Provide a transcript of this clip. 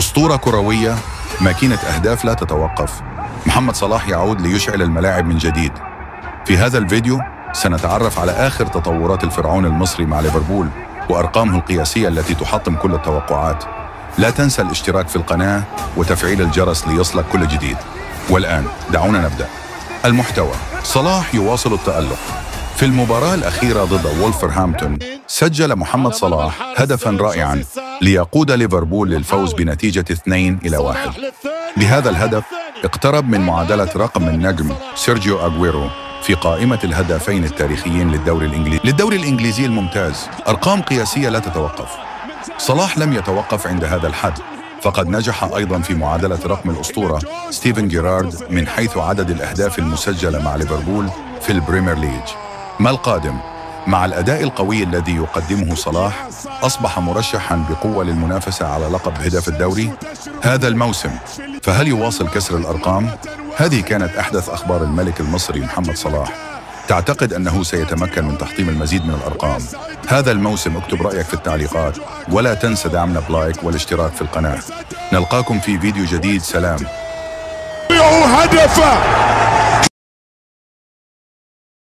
أسطورة كروية، ماكينة أهداف لا تتوقف. محمد صلاح يعود ليشعل الملاعب من جديد. في هذا الفيديو سنتعرف على آخر تطورات الفرعون المصري مع ليفربول وأرقامه القياسية التي تحطم كل التوقعات. لا تنسى الاشتراك في القناة وتفعيل الجرس ليصلك كل جديد. والآن دعونا نبدأ. المحتوى: صلاح يواصل التألق. في المباراة الأخيرة ضد وولفرهامبتون سجل محمد صلاح هدفاً رائعاً ليقود ليفربول للفوز بنتيجة 2-1. بهذا الهدف اقترب من معادلة رقم النجم سيرجيو أغويرو في قائمة الهدافين التاريخيين للدوري الإنجليزي الممتاز. أرقام قياسية لا تتوقف. صلاح لم يتوقف عند هذا الحد، فقد نجح أيضاً في معادلة رقم الأسطورة ستيفن جيرارد من حيث عدد الأهداف المسجلة مع ليفربول في البريمير ليج. ما القادم؟ مع الأداء القوي الذي يقدمه صلاح أصبح مرشحاً بقوة للمنافسة على لقب هداف الدوري هذا الموسم. فهل يواصل كسر الأرقام؟ هذه كانت أحدث أخبار الملك المصري محمد صلاح. تعتقد أنه سيتمكن من تحطيم المزيد من الأرقام هذا الموسم؟ اكتب رأيك في التعليقات، ولا تنسى دعمنا بلايك والاشتراك في القناة. نلقاكم في فيديو جديد. سلام. هدفه